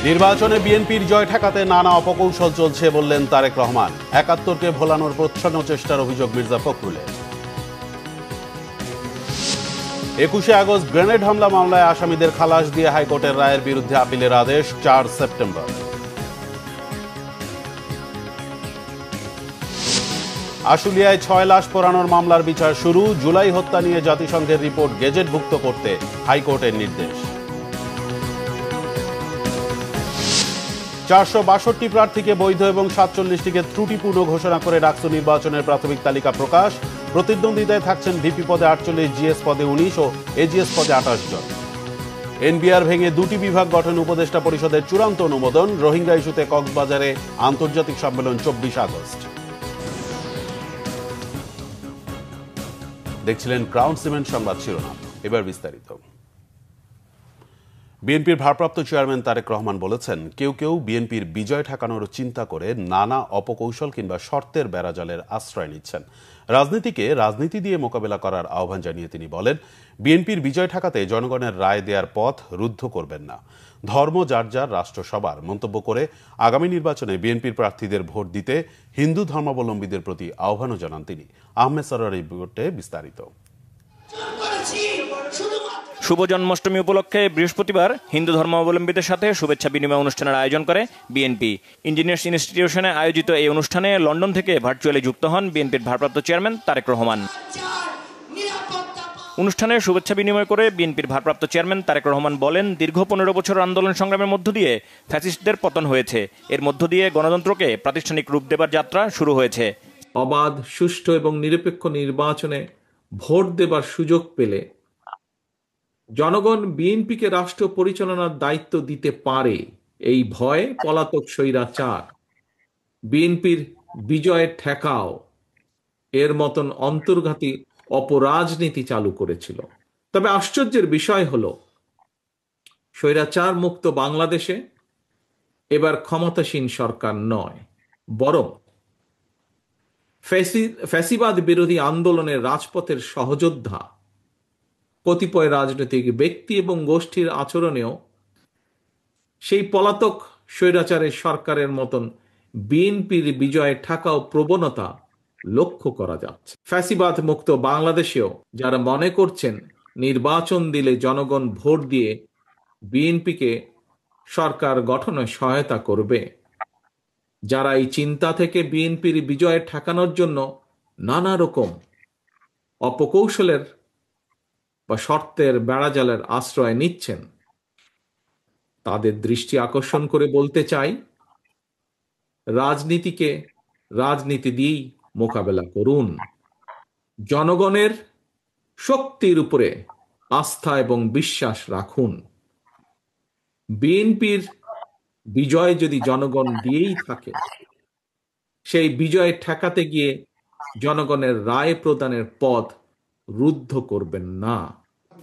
নির্বাচনে বিএনপির জয় ঠেকাতে নানা অপকৌশল চলছে বললেন তারেক রহমান। ৭১কে ভোলানোর প্রচ্ছন্ন চেষ্টার অভিযোগ মির্জা ফখরুলের। ২১শে আগস্ট গ্রেনেড হামলা মামলায় আসামিদের খালাস দিয়ে হাইকোর্টের রায়ের বিরুদ্ধে আপিলের আদেশ ৪ সেপ্টেম্বর। আশুলিয়ায় ৬ লাশ পোড়ানোর মামলার বিচার শুরু। জুলাই হত্যা নিয়ে জাতিসংঘের রিপোর্ট গেজেটভুক্ত করতে হাইকোর্টের নির্দেশ। ৪৬২ প্রার্থীকে বৈধ এবং ৪৭টিকে ত্রুটিপূর্ণ ঘোষণা করে ডাকসু নির্বাচনের প্রাথমিক তালিকা প্রকাশ। প্রতিদ্বন্দ্বিতায় থাকছেন ভিপি পদে ৪৮, জিএস পদে ১৯ ও এজিএস পদে ২৮ জন। এনবিআর ভেঙে ২টি বিভাগ গঠন উপদেষ্টা পরিষদের চূড়ান্ত অনুমোদন। রোহিঙ্গা ইস্যুতে কক্সবাজারে আন্তর্জাতিক সম্মেলন ২৪ আগস্ট। দেখছিলেন ক্রাউন সিমেন্ট সংবাদ শিরোনাম, এবার বিস্তারিত। বিএনপির ভারপ্রাপ্ত চেয়ারম্যান তারেক রহমান বলেছেন, কেউ কেউ বিএনপির বিজয় ঠেকানোর চিন্তা করে নানা অপকৌশল কিংবা শর্তের বেড়াজালের আশ্রয় নিচ্ছেন। রাজনীতিকে রাজনীতি দিয়ে মোকাবেলা করার আহ্বান জানিয়ে তিনি বলেন, বিএনপির বিজয় ঠেকাতে জনগণের রায় দেওয়ার পথ রুদ্ধ করবেন না। ধর্ম যার যার, রাষ্ট্র সবার মন্তব্য করে আগামী নির্বাচনে বিএনপির প্রার্থীদের ভোট দিতে হিন্দু ধর্মাবলম্বীদের প্রতি আহ্বানও জানান তিনি। আহমেদ সরার রিপোর্টে বিস্তারিত। শুভ জন্মাষ্টমী উপলক্ষে বৃহস্পতিবার হিন্দু ধর্মাবলম্বীদের সাথে শুভেচ্ছা বিনিময় অনুষ্ঠানের আয়োজন করে বিএনপি। ইঞ্জিনিয়ার্স ইনস্টিটিউশনে আয়োজিত এই অনুষ্ঠানে লন্ডন থেকে ভার্চুয়ালি যুক্ত হন বিএনপির ভারপ্রাপ্ত চেয়ারম্যান তারেক রহমান। অনুষ্ঠানে শুভেচ্ছা বিনিময় করে বিএনপির ভারপ্রাপ্ত চেয়ারম্যান তারেক রহমান বলেন, দীর্ঘ ১৫ বছর আন্দোলন সংগ্রামের মধ্য দিয়ে ফ্যাসিস্টদের পতন হয়েছে। এর মধ্য দিয়ে গণতন্ত্রকে প্রাতিষ্ঠানিক রূপ দেবার যাত্রা শুরু হয়েছে। অবাধ, সুষ্ঠু এবং নিরপেক্ষ নির্বাচনে ভোট দেবার সুযোগ পেলে জনগণ বিএনপিকে রাষ্ট্র পরিচালনার দায়িত্ব দিতে পারে। এই ভয়ে পলাতক স্বৈরাচার বিএনপির বিজয়ে ঠেকাও এর মতন অন্তর্ঘাতী অপরাজনীতি চালু করেছিল। তবে আশ্চর্যের বিষয় হলো, স্বৈরাচার মুক্ত বাংলাদেশে এবার ক্ষমতাসীন সরকার নয়, বরং ফ্যাসিবাদ বিরোধী আন্দোলনের রাজপথের সহযোদ্ধা কতিপয় রাজনৈতিক ব্যক্তি এবং গোষ্ঠীর আচরণেও সেই পলাতক স্বৈরাচারের সরকারের মতন বিএনপির বিজয়ে ঠেকাও প্রবণতা লক্ষ্য করা যাচ্ছে। ফ্যাসিবাদ মুক্ত বাংলাদেশেও যারা মনে করছেন নির্বাচন দিলে জনগণ ভোট দিয়ে বিএনপিকে সরকার গঠনে সহায়তা করবে, যারা এই চিন্তা থেকে বিএনপির বিজয়ে ঠেকানোর জন্য নানা রকম অপকৌশলের বা শর্তের বেড়াজালের আশ্রয় নিচ্ছেন, তাদের দৃষ্টি আকর্ষণ করে বলতে চাই, রাজনীতিকে রাজনীতি দিয়েই মোকাবেলা করুন। জনগণের শক্তির উপরে আস্থা এবং বিশ্বাস রাখুন। বিএনপির বিজয় যদি জনগণ দিয়েই থাকে, সেই বিজয় ঠেকাতে গিয়ে জনগণের রায় প্রদানের পথ রুদ্ধ করবেন না।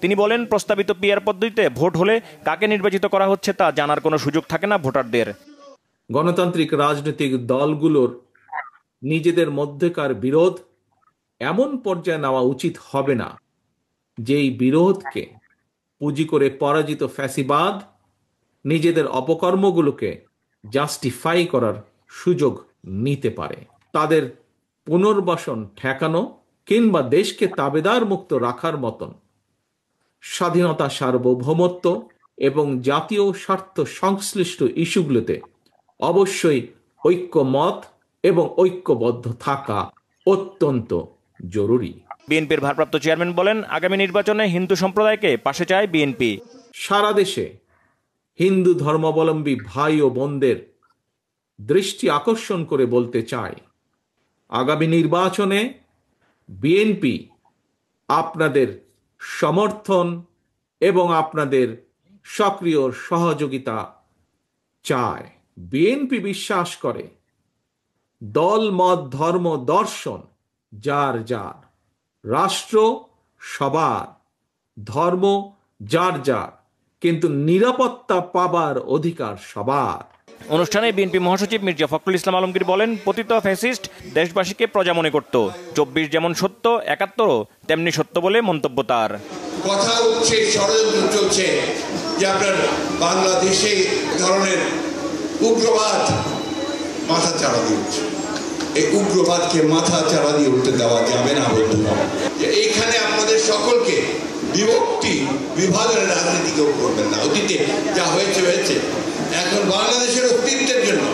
তিনি বলেন, প্রস্তাবিত পিআর পদ্ধতিতে ভোট হলে কাকে নির্বাচিত করা হচ্ছে তা জানার কোনো সুযোগ থাকে না ভোটারদের। গণতান্ত্রিক রাজনৈতিক দলগুলোর নিজেদের মধ্যকার বিরোধ এমন পর্যায়ে নেওয়া উচিত হবে না যেই বিরোধকে পুঁজি করে পরাজিত ফ্যাসিবাদ নিজেদের অপকর্মগুলোকে জাস্টিফাই করার সুযোগ নিতে পারে। তাদের পুনর্বাসন ঠেকানো কিংবা দেশকে তাবেদার মুক্ত রাখার মতন স্বাধীনতা, সার্বভৌমত্ব এবং জাতীয় স্বার্থ সংশ্লিষ্ট ইস্যুগুলোতে অবশ্যই ঐক্যমত এবং ঐক্যবদ্ধ থাকা অত্যন্ত জরুরি। বিএনপির ভারপ্রাপ্ত চেয়ারম্যান বলেন, আগামী নির্বাচনে হিন্দু সম্প্রদায়কে পাশে চায় বিএনপি। সারা দেশে হিন্দু ধর্মাবলম্বী ভাই ও বোনদের দৃষ্টি আকর্ষণ করে বলতে চাই, আগামী নির্বাচনে বিএনপি আপনাদের সমর্থন এবং আপনাদের সক্রিয় সহযোগিতা চায়। বিএনপি বিশ্বাস করে দল, মত, ধর্ম, দর্শন যার যার, রাষ্ট্র সবার, ধর্ম যার যার, কিন্তু নিরাপত্তা পাবার অধিকার সবার। অনুষ্ঠানে বিএনপি মহাসচিব মির্জা ফখরুল ইসলাম আলমগীর বলেন, পতিত ফ্যাসিস্ট দেশবাসীকে প্রজা মনে করত। ২৪ যেমন সত্য, ৭১ও তেমনি সত্য বলে মন্তব্য তার। কথা উঠছে, ষড়যন্ত্র চলছে, যে আপনার বাংলাদেশে ধরনের উগ্রবাদ মাথা চাড়া দিয়ে উঠছে। এই উগ্রবাদকে মাথা চাড়া দিয়ে উঠতে দেওয়া যাবে না বন্ধুগণ। এইখানে আপনাদের সকলকে বিভক্তি বিভাজনের রাজনীতি কেউ করবেন না। অতীতে যা হয়েছে হয়েছে। এখন বাংলাদেশের অস্তিত্বের জন্য,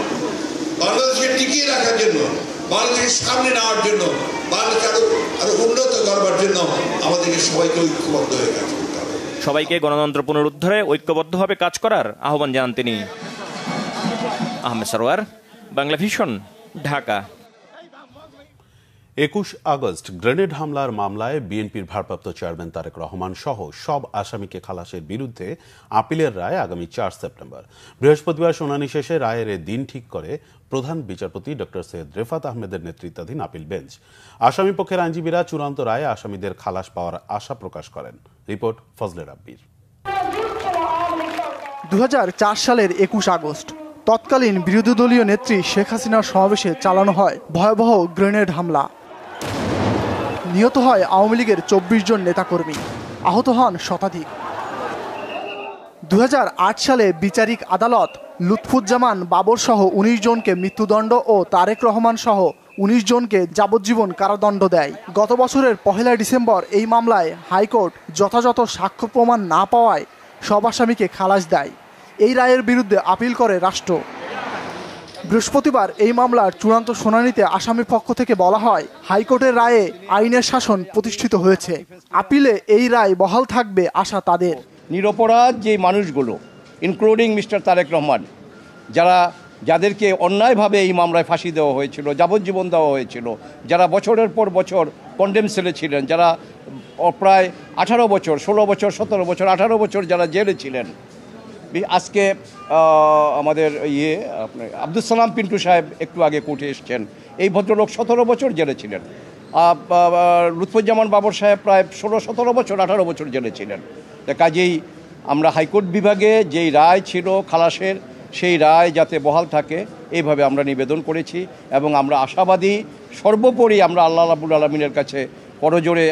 বাংলাদেশকে টিকিয়ে রাখার জন্য, বাংলাদেশের সামনে নেওয়ার জন্য, বাংলাদেশ আরো উন্নত করবার জন্য আমাদেরকে সবাইকে ঐক্যবদ্ধ হয়ে কাজ করতে হবে। সবাইকে গণতন্ত্র পুনরুদ্ধারে ঐক্যবদ্ধভাবে কাজ করার আহ্বান জানান তিনি। Ahmed Sarwar, Bangla vision, Dhaka. 21 August grenade হামলার মামলায় বিএনপির ভারপ্রাপ্ত চেয়ারম্যান তারেক রহমান সহ সব আসামিকে খালাসের বিরুদ্ধে আপিলের রায় আগামী 4 সেপ্টেম্বর। বৃহস্পতিবার শুনানি শেষে রায়ের দিন ঠিক করে প্রধান বিচারপতি ডক্টর সৈয়দ রেফাত আহমেদের নেতৃত্বাধীন আপিল বেঞ্চ। আসামি পক্ষের আইনজীবীরা চূড়ান্ত রায়ে আসামিদের খালাস পাওয়ার আশা প্রকাশ করেন। রিপোর্ট ফজলে রাব্বির। 2004 সালের 21 আগস্ট তৎকালীন বিরোধী দলীয় নেত্রী শেখ হাসিনার সমাবেশে চালানো হয় ভয়াবহ গ্রেনেড হামলা। নিহত হয় আওয়ামী লীগের 24 জন নেতাকর্মী, আহত হন শতাধিক। 2008 সালে বিচারিক আদালত লুৎফুজ্জামান বাবর সহ 19 জনকে মৃত্যুদণ্ড ও তারেক রহমান সহ 19 জনকে যাবজ্জীবন কারাদণ্ড দেয়। গত বছরের 1 ডিসেম্বর এই মামলায় হাইকোর্ট যথাযথ সাক্ষ্য প্রমাণ না পাওয়ায় সব আসামিকে খালাস দেয়। এই রায়ের বিরুদ্ধে আপিল করে রাষ্ট্র। বৃহস্পতিবার এই মামলার চূড়ান্ত শুনানিতে আসামি পক্ষ থেকে বলা হয়, হাইকোর্টের রায়ে আইনের শাসন প্রতিষ্ঠিত হয়েছে। আপিলে এই রায় বহাল থাকবে আশা তাদের। নিরপরাধ যে মানুষগুলো ইনক্লুডিং মিস্টার তারেক রহমান, যাদেরকে অন্যায়ভাবে এই মামলায় ফাঁসি দেওয়া হয়েছিল, যাবজ্জীবন দেওয়া হয়েছিল, যারা বছরের পর বছর কন্ডেম সেলে ছিলেন, যারা প্রায় 18 বছর, 16 বছর, 17 বছর, 18 বছর যারা জেলে ছিলেন। আজকে আমাদের আপনার আব্দুল সালাম পিন্টু সাহেব একটু আগে কোর্টে এসছেন। এই ভদ্রলোক 17 বছর জেলে ছিলেন। লুৎফুজ্জামান বাবর সাহেব প্রায় 16-17 বছর, 18 বছর জেলে ছিলেন। কাজেই আমরা হাইকোর্ট বিভাগে যেই রায় ছিল খালাসের, সেই রায় যাতে বহাল থাকে এইভাবে আমরা নিবেদন করেছি এবং আমরা আশাবাদী। সর্বোপরি আমরা আল্লাহ রাব্বুল আলামিনের কাছে করজোড়ে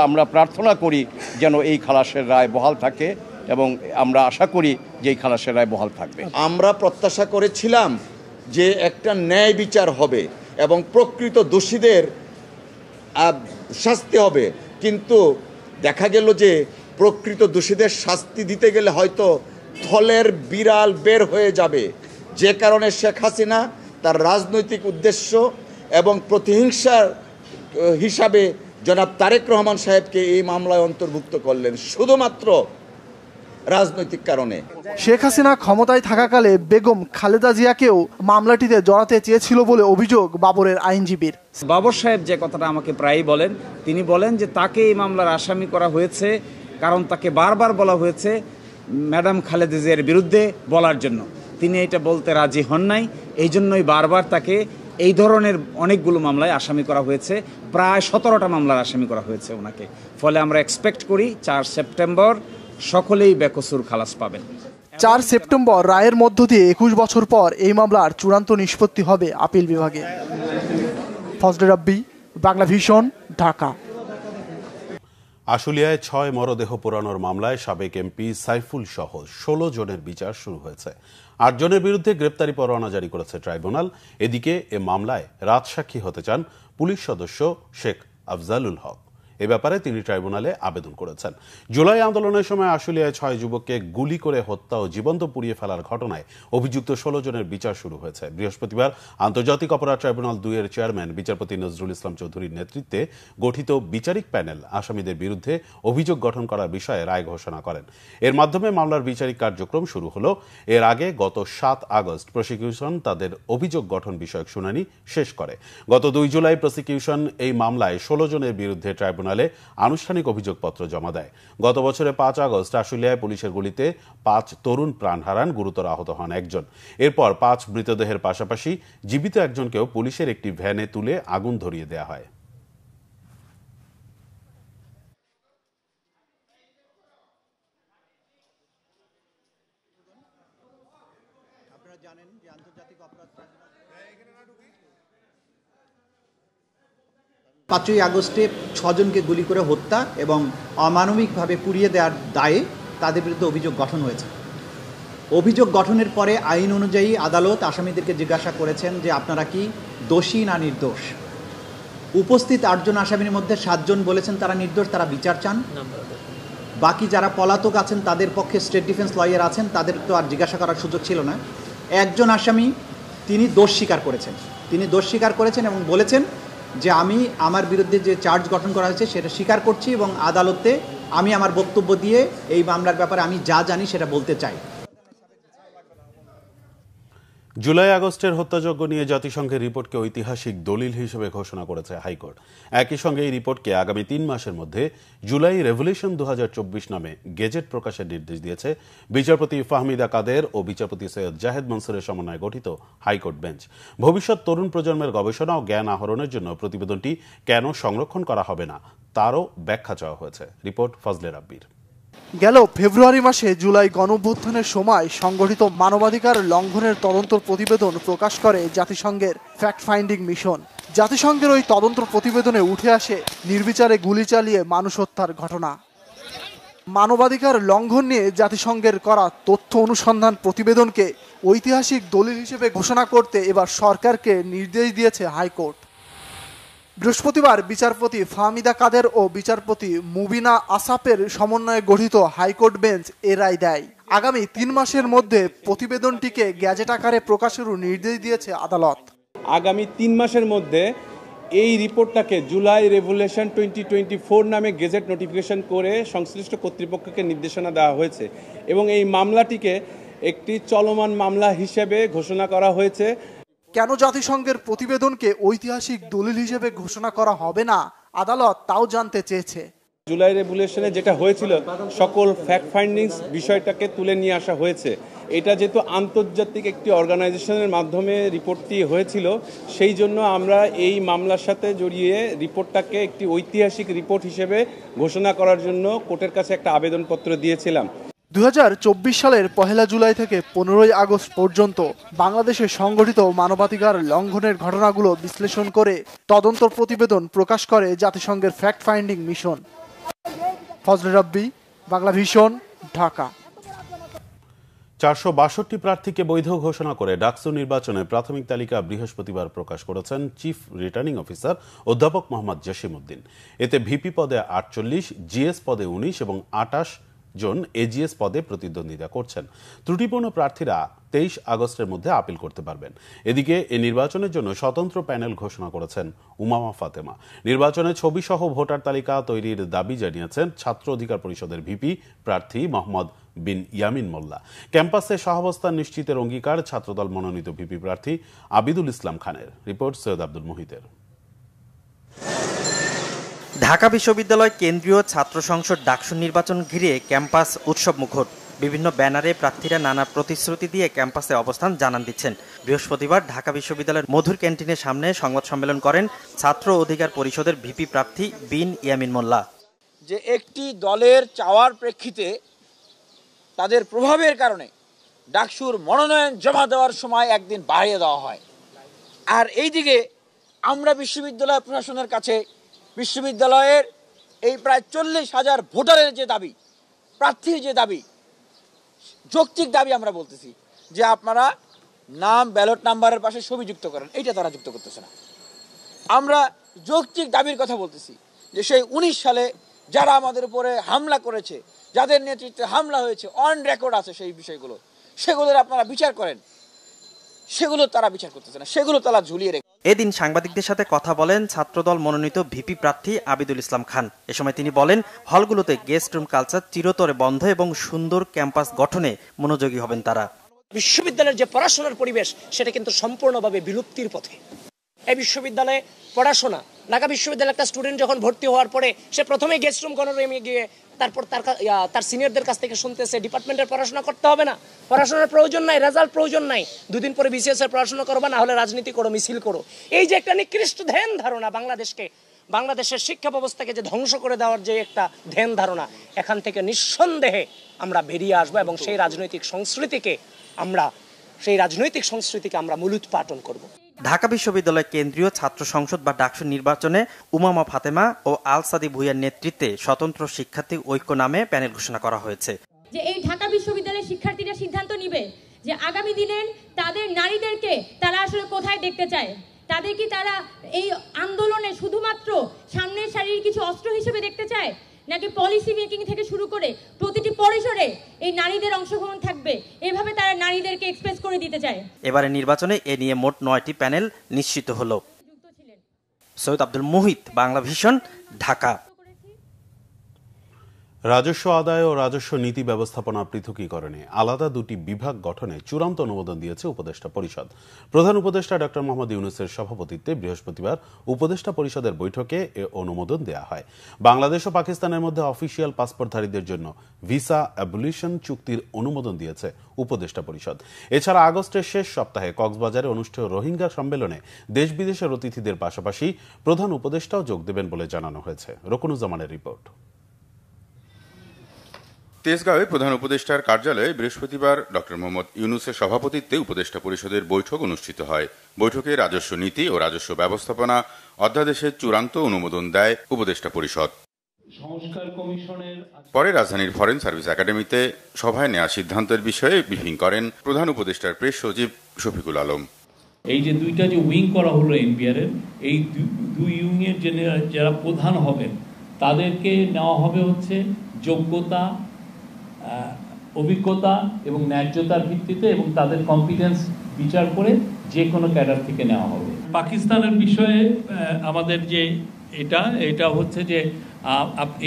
আমরা প্রার্থনা করি যেন এই খালাসের রায় বহাল থাকে এবং আমরা আশা করি যে এই খালাসের রায় বহাল থাকবে। আমরা প্রত্যাশা করেছিলাম যে একটা ন্যায় বিচার হবে এবং প্রকৃত দোষীদের শাস্তি হবে, কিন্তু দেখা গেল যে প্রকৃত দোষীদের শাস্তি দিতে গেলে হয়তো থলের বিড়াল বের হয়ে যাবে, যে কারণে শেখ হাসিনা তার রাজনৈতিক উদ্দেশ্য এবং প্রতিহিংসার হিসাবে জনাব তারেক রহমান সাহেবকে এই মামলায় অন্তর্ভুক্ত করলেন শুধুমাত্র রাজনৈতিক কারণে। শেখ হাসিনা ক্ষমতায় থাকাকালে বেগম খালেদা জিয়াকেও মামলাটিতে জড়াতে চেয়েছিল বলে অভিযোগ বাবরের আইনজীবীর। বাবর সাহেব যে কথাটা আমাকে প্রায়ই বলেন, তিনি বলেন যে তাকে এই মামলার আসামি করা হয়েছে কারণ তাকে বারবার বলা হয়েছে ম্যাডাম খালেদা জিয়ার বিরুদ্ধে বলার জন্য। তিনি এটা বলতে রাজি হন নাই, এই জন্যই বারবার তাকে এই ধরনের অনেকগুলো মামলায় আসামি করা হয়েছে। প্রায় 17টা মামলার আসামি করা হয়েছে ওনাকে। ফলে আমরা এক্সপেক্ট করি 4 সেপ্টেম্বর সকলেই বেকসুর খালাস পাবেন। 4 সেপ্টেম্বর রায়ের মধ্য দিয়ে 21 বছর পর এই মামলার চূড়ান্ত নিষ্পত্তি হবে আপিল বিভাগে। ফজলে রাব্বি, বাংলা ভিশন, ঢাকা। আশুলিয়ায় 6 মরদেহ পোড়ানোর মামলায় সাবেক এমপি সাইফুল সহ 16 জনের বিচার শুরু হয়েছে। 8 জনের বিরুদ্ধে গ্রেপ্তারি পরোয়ানা জারি করেছে ট্রাইব্যুনাল। এদিকে এ মামলায় রাজসাক্ষী হতে চান পুলিশ সদস্য শেখ আফজালুল হক। এ ব্যাপারে তিনি ট্রাইব্যুনালে আবেদন করেছেন। জুলাই আন্দোলনের সময় আশুলিয়ায় 6 যুবককে গুলি করে হত্যা ও জীবন্ত পুড়িয়ে ফেলার ঘটনায় অভিযুক্ত 16 জনের বিচার শুরু হয়েছে। বৃহস্পতিবার আন্তর্জাতিক অপরাধ ট্রাইব্যুনাল 2 এর চেয়ারম্যান বিচারপতি নজরুল ইসলাম চৌধুরীর নেতৃত্বে গঠিত বিচারিক প্যানেল আসামিদের বিরুদ্ধে অভিযোগ গঠন করার বিষয়ে রায় ঘোষণা করেন। এর মাধ্যমে মামলার বিচারিক কার্যক্রম শুরু হলো। এর আগে গত 7 আগস্ট প্রসিকিউশন তাদের অভিযোগ গঠন বিষয়ক শুনানি শেষ করে। গত 2 জুলাই প্রসিকিউশন এই মামলায় 16 জনের বিরুদ্ধে ট্রাইব্যুনালে আনুষ্ঠানিক অভিযোগপত্র জমা দেয়। গত বছরের 5 আগস্ট আশুলিয়ায় পুলিশের গুলিতে 5 তরুণ প্রাণ হারান, গুরুতর আহত হন একজন। এরপর 5 মৃতদেহের পাশাপাশি জীবিত একজনকেও পুলিশের একটি ভ্যানে তুলে আগুন ধরিয়ে দেয়া হয়। আপনারা জানেন যে আন্তর্জাতিক অপরাধ 5ই আগস্টে 6 জনকে গুলি করে হত্যা এবং অমানবিকভাবে পুড়িয়ে দেওয়ার দায়ে তাদের বিরুদ্ধে অভিযোগ গঠন হয়েছে। অভিযোগ গঠনের পরে আইন অনুযায়ী আদালত আসামিদেরকে জিজ্ঞাসা করেছেন যে আপনারা কি দোষী না নির্দোষ। উপস্থিত 8 জন আসামির মধ্যে 7 জন বলেছেন তারা নির্দোষ, তারা বিচার চান। বাকি যারা পলাতক আছেন তাদের পক্ষে স্টেট ডিফেন্স লয়ার আছেন, তাদের তো আর জিজ্ঞাসা করার সুযোগ ছিল না। একজন আসামি তিনি দোষ স্বীকার করেছেন এবং বলেছেন যে আমি আমার বিরুদ্ধে যে চার্জ গঠন করা হয়েছে সেটা স্বীকার করছি এবং আদালতে আমি আমার বক্তব্য দিয়ে এই মামলার ব্যাপারে আমি যা জানি সেটা বলতে চাই। জুলাই আগস্টের হত্যাযজ্ঞ নিয়ে জাতিসংঘের রিপোর্টকে ঐতিহাসিক দলিল হিসেবে ঘোষণা করেছে হাইকোর্ট। একই সঙ্গে এই রিপোর্টকে আগামী 3 মাসের মধ্যে জুলাই রেভলিউশন 2024 নামে গেজেট প্রকাশের নির্দেশ দিয়েছে বিচারপতি ফাহমিদা কাদের ও বিচারপতি সৈয়দ জাহেদ মনসুরের সমন্বয়ে গঠিত হাইকোর্ট বেঞ্চ। ভবিষ্যৎ তরুণ প্রজন্মের গবেষণা ও জ্ঞান আহরণের জন্য প্রতিবেদনটি কেন সংরক্ষণ করা হবে না তারও ব্যাখ্যা চাওয়া হয়েছে। রিপোর্ট ফজলে রাব্বির। গেল ফেব্রুয়ারি মাসে জুলাই গণঅভ্যুত্থানের সময় সংগঠিত মানবাধিকার লঙ্ঘনের তদন্ত প্রতিবেদন প্রকাশ করে জাতিসংঘের ফ্যাক্ট ফাইন্ডিং মিশন। জাতিসংঘের ওই তদন্ত প্রতিবেদনে উঠে আসে নির্বিচারে গুলি চালিয়ে মানুষ হত্যার ঘটনা। মানবাধিকার লঙ্ঘন নিয়ে জাতিসংঘের করা তথ্য অনুসন্ধান প্রতিবেদনকে ঐতিহাসিক দলিল হিসেবে ঘোষণা করতে এবার সরকারকে নির্দেশ দিয়েছে হাইকোর্ট। বৃহস্পতিবার বিচারপতি ফাহমিদা কাদের ও বিচারপতি মুবিনা আসাফের সমন্বয়ে গঠিত হাইকোর্ট বেঞ্চ এ রায় দেয়। আগামী 3 মাসের মধ্যে প্রতিবেদনটিকে গ্যাজেট আকারে প্রকাশেরও নির্দেশ দিয়েছে আদালত। আগামী 3 মাসের মধ্যে এই রিপোর্টটাকে জুলাই রেভলিউশন 2024 নামে গেজেট নোটিফিকেশন করে সংশ্লিষ্ট কর্তৃপক্ষকে নির্দেশনা দেওয়া হয়েছে এবং এই মামলাটিকে একটি চলমান মামলা হিসেবে ঘোষণা করা হয়েছে। কেন জাতিসংঘের প্রতিবেদনকে ঐতিহাসিক দলিল হিসেবে ঘোষণা করা হবে না আদালত তাও জানতে চেয়েছে। জুলাই রেভলিউশনে যেটা হয়েছিল সকল ফ্যাক্ট ফাইন্ডিংস বিষয়টাকে তুলে নিয়ে আসা হয়েছে। এটা যেহেতু আন্তর্জাতিক একটি অর্গানাইজেশনের মাধ্যমে রিপোর্টটি হয়েছিল, সেই জন্য আমরা এই মামলার সাথে জড়িয়ে রিপোর্টটাকে একটি ঐতিহাসিক রিপোর্ট হিসেবে ঘোষণা করার জন্য কোর্টের কাছে একটা আবেদনপত্র দিয়েছিলাম। 2024 সালের 1 জুলাই থেকে 15 আগস্ট পর্যন্ত বাংলাদেশে সংঘটিত মানবাধিকার লঙ্ঘনের ঘটনাগুলো বিশ্লেষণ করে তদন্ত প্রতিবেদন প্রকাশ করে জাতিসংঘের ফ্যাক্ট ফাইন্ডিং মিশন। ফজলে রাব্বি, বাংলা ভিশন, ঢাকা। 462 প্রার্থীকে বৈধ ঘোষণা করে ডাকসু নির্বাচনে প্রাথমিক তালিকা বৃহস্পতিবার প্রকাশ করেছেন চিফ রিটার্নিং অফিসার অধ্যাপক মোহাম্মদ জসিম উদ্দিন। এতে ভিপি পদে 48, জিএস পদে 19 এবং 28 জন এজিএস পদে প্রতিদ্বন্দ্বিতা করছেন। ত্রুটিপূর্ণ প্রার্থীরা 23 আগস্টের মধ্যে আপিল করতে পারবেন। এদিকে এ নির্বাচনের জন্য স্বতন্ত্র প্যানেল ঘোষণা করেছেন উমামা ফাতেমা। নির্বাচনে ছবি সহ ভোটার তালিকা তৈরির দাবি জানিয়েছেন ছাত্র অধিকার পরিষদের ভিপি প্রার্থী মোহাম্মদ বিন ইয়ামিন মোল্লা। ক্যাম্পাসে সহাবস্থান নিশ্চিতের অঙ্গীকার ছাত্রদল মনোনীত ভিপি প্রার্থী আবিদুল ইসলাম খানের। রিপোর্ট সৈয়দ আব্দুল মুহিতের। ঢাকা বিশ্ববিদ্যালয় কেন্দ্রীয় ছাত্র সংসদ ডাকসু নির্বাচন ঘিরে ক্যাম্পাস উৎসব মুখর। বিভিন্ন ব্যানারে প্রার্থীরা নানা প্রতিশ্রুতি দিয়ে ক্যাম্পাসে অবস্থান জানান দিচ্ছেন। বৃহস্পতিবার ঢাকা বিশ্ববিদ্যালয়ের মধুর ক্যান্টিনের সামনে সংবাদ সম্মেলন করেন ছাত্র অধিকার পরিষদের ভিপি প্রার্থী বিন ইয়ামিন মোল্লা। যে একটি দলের চাওয়ার প্রেক্ষিতে তাদের প্রভাবের কারণে ডাকসুর মনোনয়ন জমা দেওয়ার সময় একদিন বাড়িয়ে দেওয়া হয়, আর এইদিকে আমরা বিশ্ববিদ্যালয় প্রশাসনের কাছে বিশ্ববিদ্যালয়ের এই প্রায় 40,000 ভোটারের যে দাবি, প্রার্থীর যে দাবি, যৌক্তিক দাবি আমরা বলতেছি যে আপনারা নাম ব্যালট নাম্বারের পাশে ছবি যুক্ত করেন, এইটা তারা যুক্ত করতেছে না। আমরা যৌক্তিক দাবির কথা বলতেছি যে সেই 19 সালে যারা আমাদের উপরে হামলা করেছে, যাদের নেতৃত্বে হামলা হয়েছে, অন রেকর্ড আছে সেই বিষয়গুলো, সেগুলোর আপনারা বিচার করেন, সেগুলো তারা বিচার করতেছে না, সেগুলো তারা ঝুলিয়ে রেখে। এদিন সাংবাদিকদের সাথে কথা বলেন ছাত্রদল মনোনীত ভিপি প্রার্থী আবিদুল ইসলাম খান। এ সময় তিনি বলেন, হলগুলোতে গেস্ট রুম কালচার চিরতরে বন্ধ এবং সুন্দর ক্যাম্পাস গঠনে মনোযোগী হবেন তারা। বিশ্ববিদ্যালয়ের যে পড়াশোনার পরিবেশ সেটা কিন্তু সম্পূর্ণভাবে বিলুপ্তির পথে। এই বিশ্ববিদ্যালয়ে পড়াশোনা, ঢাকা বিশ্ববিদ্যালয়ের একটা স্টুডেন্ট যখন ভর্তি হওয়ার পরে সে প্রথমে গেস্ট রুম গণরুমে গিয়ে তারপর তার সিনিয়রদের কাছ থেকে শুনতেছে ডিপার্টমেন্টের পড়াশোনা করতে হবে না, পড়াশোনার প্রয়োজন নাই, রেজাল্ট প্রয়োজন নাই, 2 দিন পরে বিসিএস এর পড়াশোনা করবা, না হলে রাজনীতি করো, মিছিল করো। এই যে একটা নিকৃষ্ট ধ্যান ধারণা, বাংলাদেশের শিক্ষা ব্যবস্থাকে যে ধ্বংস করে দেওয়ার যে একটা ধ্যান ধারণা, এখান থেকে নিঃসন্দেহে আমরা বেরিয়ে আসবো এবং সেই রাজনৈতিক সংস্কৃতিকে আমরা মূলোৎপাটন করব। ঢাকা বিশ্ববিদ্যালয় কেন্দ্রীয় ছাত্র সংসদ বা ডাকসু নির্বাচনে উমামা ফাতেমা ও আল সাদি ভুইয়ার নেতৃত্বে স্বতন্ত্র শিক্ষার্থী ঐক্য নামে প্যানেল ঘোষণা করা হয়েছে। যে এই ঢাকা বিশ্ববিদ্যালয়ের শিক্ষার্থীরা সিদ্ধান্ত নিবে যে আগামী দিনের তাদের নারীদেরকে তারা আসলে কোথায় দেখতে চায়, তাদের কি তারা এই আন্দোলনে শুধুমাত্র সামনের সারির কিছু অস্ত্র হিসেবে দেখতে চায়, নাকি পলিসি মেকিং থেকে শুরু করে প্রতিটি পরিসরে এই নারীদের অংশগ্রহণ থাকবে, এভাবে তারা নারীদেরকে এক্সপ্রেস করে দিতে চায়। এবারে নির্বাচনে এ নিয়ে মোট 9টি প্যানেল নিশ্চিত হলো। সৈয়দ আব্দুল মুহিত, বাংলা ভিশন, ঢাকা। রাজস্ব আদায় ও রাজস্ব নীতি ব্যবস্থাপনা পৃথকীকরণে আলাদা দুটি বিভাগ গঠনে চূড়ান্ত অনুমোদন দিয়েছে উপদেষ্টা পরিষদ। প্রধান উপদেষ্টা ডক্টর মোহাম্মদ ইউনূসের সভাপতিত্বে বৃহস্পতিবার উপদেষ্টা পরিষদের বৈঠকে এ অনুমোদন দেয়া হয়। বাংলাদেশ ও পাকিস্তানের মধ্যে অফিসিয়াল পাসপোর্টধারীদের জন্য ভিসা অ্যাবলিশন চুক্তির অনুমোদন দিয়েছে উপদেষ্টা পরিষদ। এছাড়া আগস্টের শেষ সপ্তাহে কক্সবাজারে অনুষ্ঠেয় রোহিঙ্গা সম্মেলনে দেশ বিদেশের অতিথিদের পাশাপাশি প্রধান উপদেষ্টাও যোগ দেবেন বলে জানানো হয়েছে। রকুনুজ্জামানের রিপোর্ট। তেজগাঁওয়ে প্রধান উপদেষ্টার কার্যালয়ে বৃহস্পতিবার ডক্টর মোহাম্মদ ইউনূসের সভাপতিত্বে উপদেষ্টা পরিষদের বৈঠক অনুষ্ঠিত হয়। বৈঠকে রাজস্ব নীতি ও রাজস্ব ব্যবস্থাপনা অধ্যাদেশের চূড়ান্ত অনুমোদন দেয় উপদেষ্টা পরিষদ। পরে রাজধানীর ফরেন সার্ভিস একাডেমিতে সভায় নেওয়া সিদ্ধান্তের বিষয়ে ব্রিফিং করেন প্রধান উপদেষ্টার প্রেস সচিব শফিকুল আলম। এই যে দুইটা যে উইং করা হলো এনবিআর এর, এই দুই উইংয়ের যারা প্রধান হবেন তাদেরকে নেওয়া হবে হচ্ছে যোগ্যতা, অভিজ্ঞতা এবং ন্যায্যতার ভিত্তিতে, এবং তাদের কম্পিটেন্স বিচার করে যে কোনো ক্যাডার থেকে নেওয়া হবে। পাকিস্তানের বিষয়ে আমাদের যে এটা হচ্ছে যে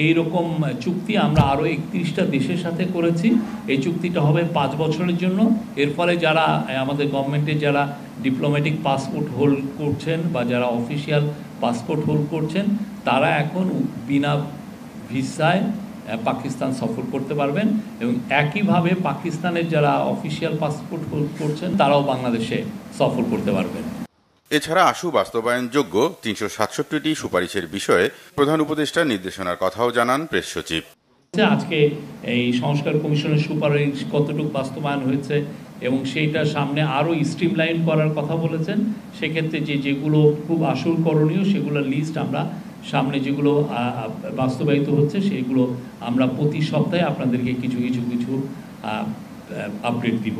এইরকম চুক্তি আমরা আরও 31টা দেশের সাথে করেছি। এই চুক্তিটা হবে 5 বছরের জন্য। এর ফলে যারা আমাদের গভর্নমেন্টের যারা ডিপ্লোম্যাটিক পাসপোর্ট হোল্ড করছেন বা যারা অফিসিয়াল পাসপোর্ট হোল্ড করছেন তারা এখন বিনা ভিসায় পাকিস্তান সফর করতে পারবেন, এবং একইভাবে পাকিস্তানের যারা অফিসিয়াল পাসপোর্ট হোল্ড করছেন তারাও বাংলাদেশে সফর করতে পারবেন। এছাড়া আশু বাস্তবায়নযোগ্য 367টি সুপারিশের বিষয়ে প্রধান উপদেষ্টার নির্দেশনার কথাও জানান প্রেস সচিব। আজকে এই সংস্কার কমিশনের সুপারিশ কতটুকু বাস্তবায়ন হয়েছে এবং সেইটা সামনে আরও স্ট্রিমলাইন করার কথা বলেছেন। সেক্ষেত্রে যেগুলো খুব আসল করণীয় সেগুলোর লিস্ট আমরা সামনে যেগুলো বাস্তবায়িত হচ্ছে সেগুলো আমরা প্রতি সপ্তাহে আপনাদেরকে কিছু আপডেট দিব।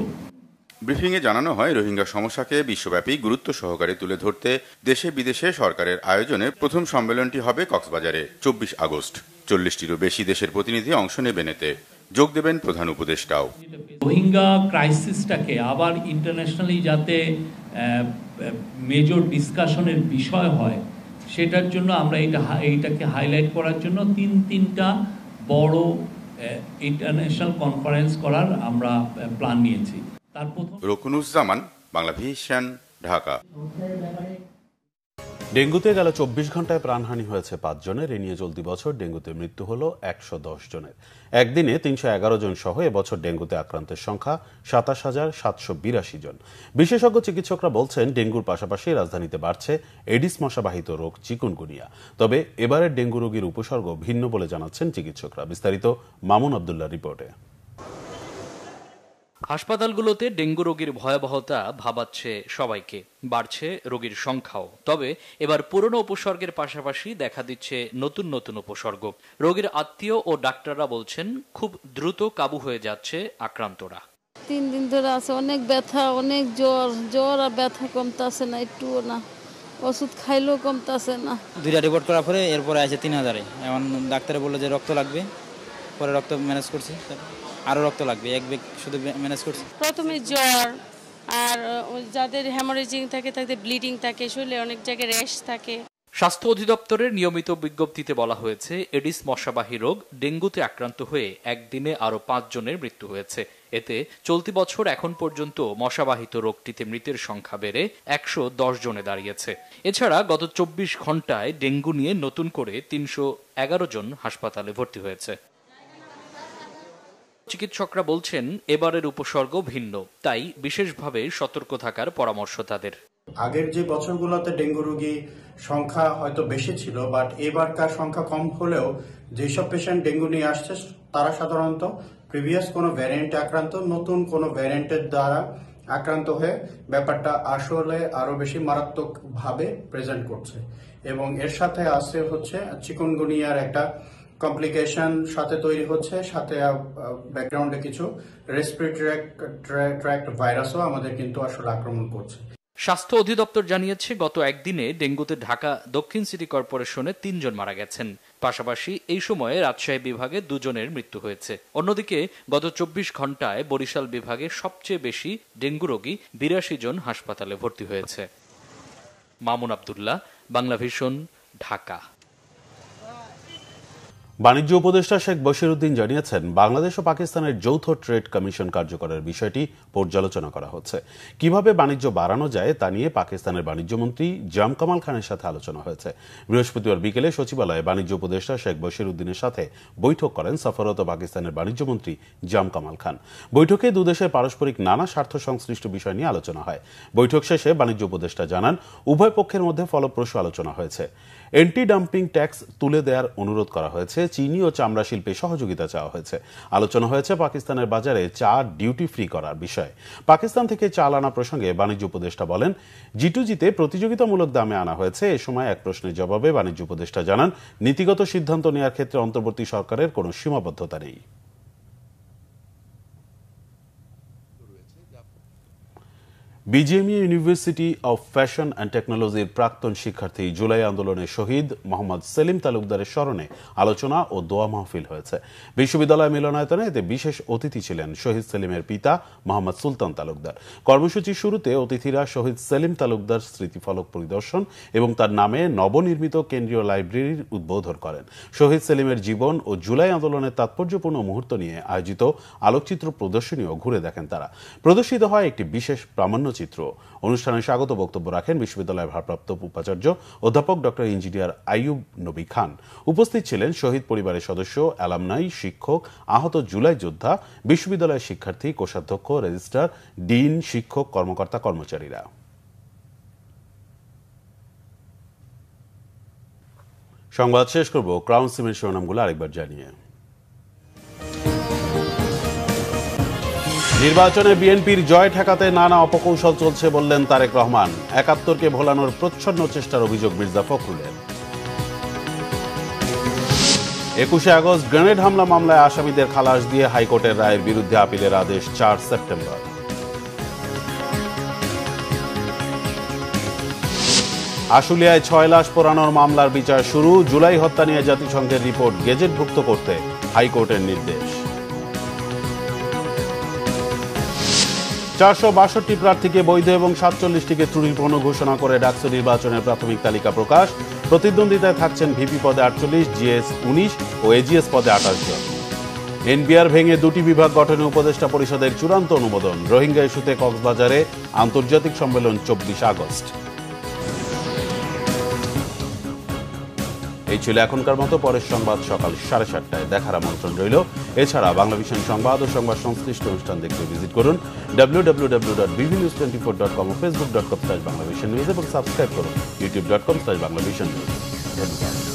ব্রিফিংয়ে জানানো হয় রোহিঙ্গা সমস্যাকে বিশ্বব্যাপী গুরুত্ব সহকারে তুলে ধরতে দেশে বিদেশে সরকারের আয়োজনে প্রথম সম্মেলনটি হবে কক্সবাজারে 24 আগস্ট। 40টিরও বেশি দেশের প্রতিনিধি অংশ নেবেন। এতে যোগ দেবেন প্রধান উপদেষ্টাও। রোহিঙ্গা ক্রাইসিসটাকে আবার ইন্টারন্যাশনালি যাতে মেজর ডিসকাশনের বিষয় হয় সেটার জন্য আমরা এইটাকে হাইলাইট করার জন্য তিনটা বড় ইন্টারন্যাশনাল কনফারেন্স করার আমরা প্ল্যান নিয়েছি। তার প্রথম রকুনুজ্জামান, বাংলা ভিশন, ঢাকা। ডেঙ্গুতে গেল 24 ঘন্টায় প্রাণহানি হয়েছে 5 জনের। এ নিয়ে চলতি বছর ডেঙ্গুতে মৃত্যু হলো 110 জনের। একদিনে 311 জন সহ এবছর ডেঙ্গুতে আক্রান্তের সংখ্যা 27,782 জন। বিশেষজ্ঞ চিকিৎসকরা বলছেন ডেঙ্গুর পাশাপাশি রাজধানীতে বাড়ছে এডিস মশাবাহিত রোগ চিকুনগুনিয়া। তবে এবারের ডেঙ্গু রোগীর উপসর্গ ভিন্ন বলে জানাচ্ছেন চিকিৎসকরা। বিস্তারিত মামুন আব্দুল্লাহ রিপোর্টে। হাসপাতালগুলোতে ডেঙ্গু রোগীর ভয়াবহতা ভাবাচ্ছে সবাইকে, বাড়ছে রোগীর সংখ্যাও। তবে এবার পুরনো উপসর্গের পাশাপাশি দেখা দিচ্ছে নতুন নতুন উপসর্গ। রোগীর আত্মীয় ও ডাক্তাররা বলছেন খুব দ্রুত কাবু হয়ে যাচ্ছে আক্রান্তরা। 3 দিন ধরে আছে, অনেক ব্যথা, অনেক জ্বর আর ব্যথা কমতাছে না, একটুও না। ওষুধ খাইলেও কমতাছে না। 2টা রিপোর্ট করার পরে এরপরে আছে 3000-এ। এখন ডাক্তারে বললো যে রক্ত লাগবে, পরে রক্ত ম্যানেজ করছি, আরো রক্ত লাগবে, 1 ব্যাগ শুধু ম্যানেজ করছি। প্রথমে জ্বর, আর যাদের হ্যামোরেজিং থাকে তাদের ব্লিডিং থাকে, শরীরে অনেক জায়গায় র্যাশ থাকে। স্বাস্থ্য অধিদপ্তরের নিয়মিত বিজ্ঞপ্তিতে বলা হয়েছে এডিস মশাবাহী রোগ ডেঙ্গুতে আক্রান্ত হয়ে একদিনে আরো 5 জনের মৃত্যু হয়েছে। এতে চলতি বছর এখন পর্যন্ত মশাবাহিত রোগটিতে মৃতের সংখ্যা বেড়ে 110 জনে দাঁড়িয়েছে। এছাড়া গত 24 ঘন্টায় ডেঙ্গু নিয়ে নতুন করে 311 জন হাসপাতালে ভর্তি হয়েছে। চিকিৎসকরা বলছেন এবারের উপসর্গ ভিন্ন, তাই বিশেষভাবে সতর্ক থাকার পরামর্শ তাদের। আগের যে বছরগুলোতে ডেঙ্গু রোগী সংখ্যা হয়তো বেশি ছিল, বাট এবারকার সংখ্যা কম হলেও যেসব পেশেন্ট ডেঙ্গু নিয়ে আসছে তারা সাধারণত প্রিভিয়াস কোনো ভ্যারিয়েন্টে আক্রান্ত, নতুন কোনো ভ্যারিয়েন্টের দ্বারা আক্রান্ত হয়ে ব্যাপারটা আসলে আরো বেশি মারাত্মক ভাবে প্রেজেন্ট করছে। এবং এর সাথে আছে হচ্ছে চিকুনগুনিয়ার একটা কমপ্লিকেশন সাথে তৈরি হচ্ছে, সাথে ব্যাকগ্রাউন্ডে কিছু রেসপিরেটরি ট্র্যাক্ট ভাইরাসও আমাদের কিন্তু আসলে আক্রমণ করছে। স্বাস্থ্য অধিদপ্তর জানিয়েছে গত একদিনে ডেঙ্গুতে ঢাকা দক্ষিণ সিটি কর্পোরেশনে ৩ জন মারা গেছেন। পাশাপাশি এই সময়ে রাজশাহী বিভাগে 2 জনের মৃত্যু হয়েছে। অন্যদিকে গত 24 ঘন্টায় বরিশাল বিভাগে সবচেয়ে বেশি ডেঙ্গু রোগী 82 জন হাসপাতালে ভর্তি হয়েছে। মামুন আব্দুল্লাহ, বাংলা ভিশন, ঢাকা। বাণিজ্য উপদেষ্টা শেখ বশিরউদ্দিন জানিয়েছেন, বাংলাদেশ ও পাকিস্তানের যৌথ ট্রেড কমিশন কার্যকরের বিষয়টি পর্যালোচনা করা হচ্ছে। কিভাবে বাণিজ্য বাড়ানো যায় তা নিয়ে পাকিস্তানের বাণিজ্যমন্ত্রী জাম কামাল খানের সাথে আলোচনা হয়েছে। বৃহস্পতিবার বিকেলে সচিবালয়ে বাণিজ্য উপদেষ্টা শেখ বশিরউদ্দিনের সাথে বৈঠক করেন সফররত পাকিস্তানের বাণিজ্যমন্ত্রী জাম কামাল খান। বৈঠকে দুদেশের পারস্পরিক নানা স্বার্থ সংশ্লিষ্ট বিষয় নিয়ে আলোচনা হয়। বৈঠক শেষে বাণিজ্য উপদেষ্টা জানান, উভয় পক্ষের মধ্যে ফলপ্রসূ আলোচনা হয়েছে। এন্টি ডাম্পিং ট্যাক্স তুলে দেওয়ার অনুরোধ করা হয়েছে। চিনি ও চামড়া শিল্পে সহযোগিতা চাওয়া হয়েছে। আলোচনা হয়েছে পাকিস্তানের বাজারে চা ডিউটি ফ্রি করার বিষয়ে। পাকিস্তান থেকে চাল আনা প্রসঙ্গে বাণিজ্য উপদেষ্টা বলেন, G2Gতে প্রতিযোগিতামূলক দামে আনা হয়েছে। এ সময় এক প্রশ্নের জবাবে বাণিজ্য উপদেষ্টা জানান, নীতিগত সিদ্ধান্ত নেওয়ার ক্ষেত্রে অন্তর্বর্তী সরকারের কোনো সীমাবদ্ধতা নেই। BGMEA university of fashion and টেকনোলজির প্রাক্তন শিক্ষার্থী জুলাই আন্দোলনে শহীদ মোহাম্মদ সেলিম তালুকদারের স্মরণে আলোচনা ও দোয়া মাহফিল হয়েছে। বিশ্ববিদ্যালয় মিলনায়তনে এতে বিশেষ অতিথি ছিলেন শহীদ সেলিমের পিতা মোহাম্মদ সুলতান তালুকদার। কর্মসূচির শুরুতে অতিথিরা শহীদ সেলিম তালুকদার স্মৃতিফলক পরিদর্শন এবং তার নামে নবনির্মিত কেন্দ্রীয় লাইব্রেরির উদ্বোধন করেন। শহীদ সেলিমের জীবন ও জুলাই আন্দোলনের তাৎপর্যপূর্ণ মুহূর্ত নিয়ে আয়োজিত আলোকচিত্র প্রদর্শনীও ঘুরে দেখেন তারা। প্রদর্শিত হয় একটি বিশেষ প্রামাণ্য চিত্র। অনুষ্ঠানে স্বাগত বক্তব্য রাখেন বিশ্ববিদ্যালয়ের ভারপ্রাপ্ত উপাচার্য অধ্যাপক ডক্টর ইঞ্জিনিয়ার আইয়ুব নবী খান। উপস্থিত ছিলেন শহীদ পরিবারের সদস্য, অ্যালামনাই, শিক্ষক, আহত জুলাই যোদ্ধা, বিশ্ববিদ্যালয়ের শিক্ষার্থী, কোষাধ্যক্ষ, রেজিস্ট্রার, ডিন, শিক্ষক, কর্মকর্তা, কর্মচারীরা। সংবাদ শেষ করব ক্রাউন সিমেন্ট শিরোনামগুলো আরেকবার জানিয়ে। নির্বাচনে বিএনপির জয় ঠেকাতে নানা অপকৌশল চলছে বললেন তারেক রহমান। ৭১কে ভোলানোর প্রচ্ছন্ন চেষ্টার অভিযোগ মির্জা ফখরুলের। ২১শে আগস্ট গ্রেনেড হামলা মামলায় আসামিদের খালাস দিয়ে হাইকোর্টের রায়ের বিরুদ্ধে আপিলের আদেশ ৪ সেপ্টেম্বর। আশুলিয়ায় ৬ লাশ পোড়ানোর মামলার বিচার শুরু। জুলাই হত্যা নিয়ে জাতিসংঘের রিপোর্ট গেজেটভুক্ত করতে হাইকোর্টের নির্দেশ। ৪৬২ প্রার্থীকে বৈধ এবং ৪৭টিকে ত্রুটিপূর্ণ ঘোষণা করে ডাকসু নির্বাচনের প্রাথমিক তালিকা প্রকাশ। প্রতিদ্বন্দ্বিতায় থাকছেন ভিপি পদে ৪৮, জিএস ১৯ ও এজিএস পদে ২৮ জন। এনবিআর ভেঙে ২টি বিভাগ গঠনে উপদেষ্টা পরিষদের চূড়ান্ত অনুমোদন। রোহিঙ্গা ইস্যুতে কক্সবাজারে আন্তর্জাতিক সম্মেলন ২৪ আগস্ট। এই ছিল এখনকার মতো। পরের সংবাদ সকাল ৭:৩০টায় দেখার আমন্ত্রণ রইল। এছাড়া বাংলা ভিশন সংবাদ ও সংবাদ সংশ্লিষ্ট অনুষ্ঠান দেখতে ভিজিট করুন www.bvnews24.com ও facebook.com/banglavision news এবং সাবস্ক্রাইব করুন youtube.com/banglavision news। ধন্যবাদ।